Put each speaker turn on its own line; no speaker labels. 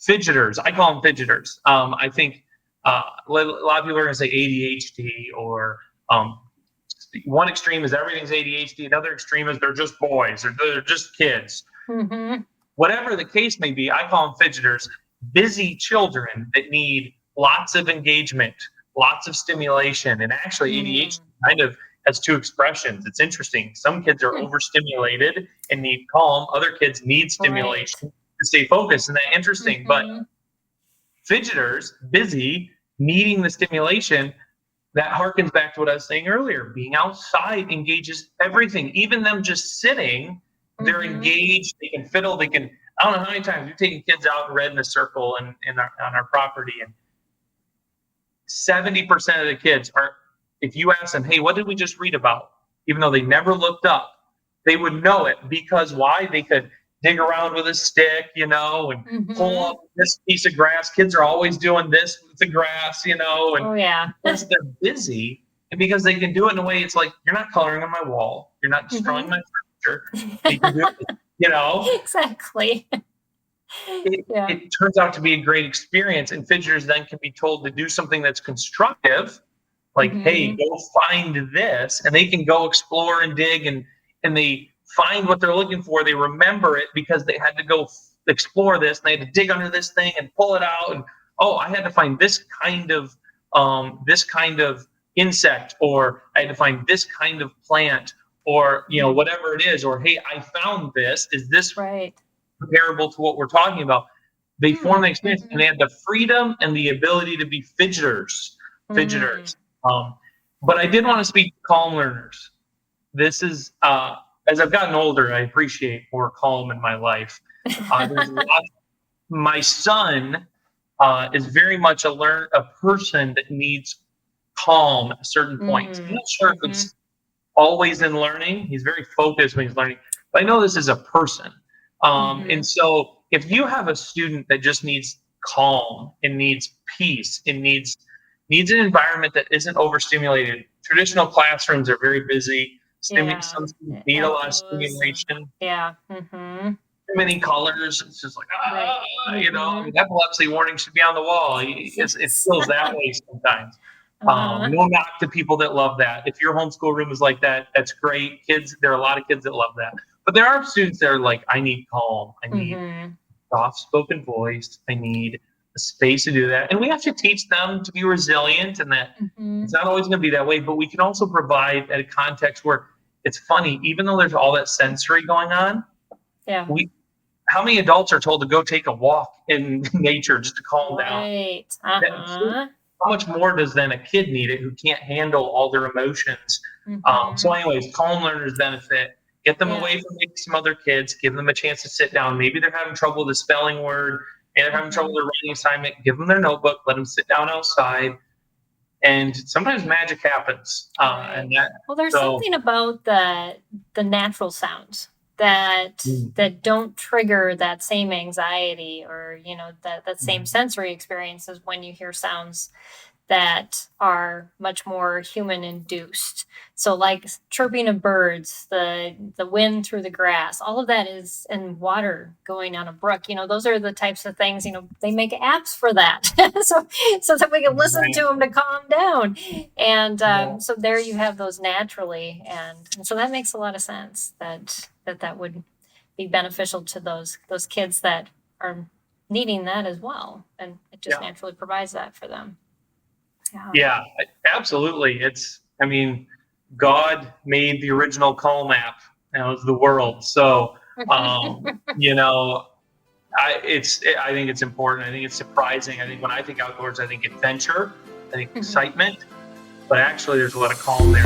fidgeters. I call them fidgeters. I think a lot of people are going to say ADHD, or one extreme is everything's ADHD. Another extreme is they're just boys, or they're just kids.
Mm-hmm.
Whatever the case may be, I call them fidgeters. Busy children that need lots of engagement, lots of stimulation. And actually, ADHD kind of has two expressions. It's interesting. Some kids are overstimulated and need calm. Other kids need stimulation to stay focused. Isn't that interesting? But fidgeters, busy, needing the stimulation, that harkens back to what I was saying earlier. Being outside engages everything. Even them just sitting, they're engaged. They can fiddle. They can. I don't know how many times we've taken kids out and read in a circle on our property, and 70% of the kids are. If you ask them, "Hey, what did we just read about?" Even though they never looked up, they would know it, because why? They could dig around with a stick, and pull up this piece of grass. Kids are always doing this with the grass, and because they're busy, and because they can do it in a way, it's like, you're not coloring on my wall, you're not destroying my furniture. You can do it,
Exactly.
It turns out to be a great experience, and fidgeters then can be told to do something that's constructive, like, hey, go find this, and they can go explore and dig, and they find what they're looking for. They remember it because they had to go explore this, and they had to dig under this thing and pull it out, and I had to find this kind of insect, or I had to find this kind of plant, or whatever it is, or hey, I found this. Is this comparable to what we're talking about? They form the experience, and they have the freedom and the ability to be fidgeters. But I did want to speak to calm learners. This is as I've gotten older, I appreciate more calm in my life. My son is very much a person that needs calm at certain points. I'm not sure if it's always in learning. He's very focused when he's learning, but I know this is a person. And so if you have a student that just needs calm and needs peace and needs an environment that isn't overstimulated. Traditional classrooms are very busy. Some students need a lot of stimulation. Too many colors. It's just like, epilepsy warning should be on the wall. It feels that way sometimes. No knock to people that love that. If your homeschool room is like that, that's great. There are a lot of kids that love that. But there are students that are like, I need calm. I need soft-spoken voice. I need a space to do that. And we have to teach them to be resilient, and that it's not always going to be that way. But we can also provide at a context where it's funny, even though there's all that sensory going on. How many adults are told to go take a walk in nature just to calm down? How much more does then a kid need it who can't handle all their emotions? So anyways, calm learners benefit. Get them away from maybe some other kids. Give them a chance to sit down. Maybe they're having trouble with a spelling word, and they're having trouble with a writing assignment. Give them their notebook. Let them sit down outside. And sometimes magic happens.
There's something about the natural sounds that don't trigger that same anxiety, or that same sensory experience as when you hear sounds that are much more human induced. So like chirping of birds, the wind through the grass, all of that is, and water going on a brook. Those are the types of things, they make apps for that. so that we can listen to them to calm down. And so there you have those naturally. And so that makes a lot of sense that would be beneficial to those kids that are needing that as well. And it just naturally provides that for them.
Yeah, absolutely. God made the original calm app. That was the world. So, I think it's important. I think it's surprising. I think when I think outdoors, I think adventure, I think excitement, but actually there's a lot of calm there.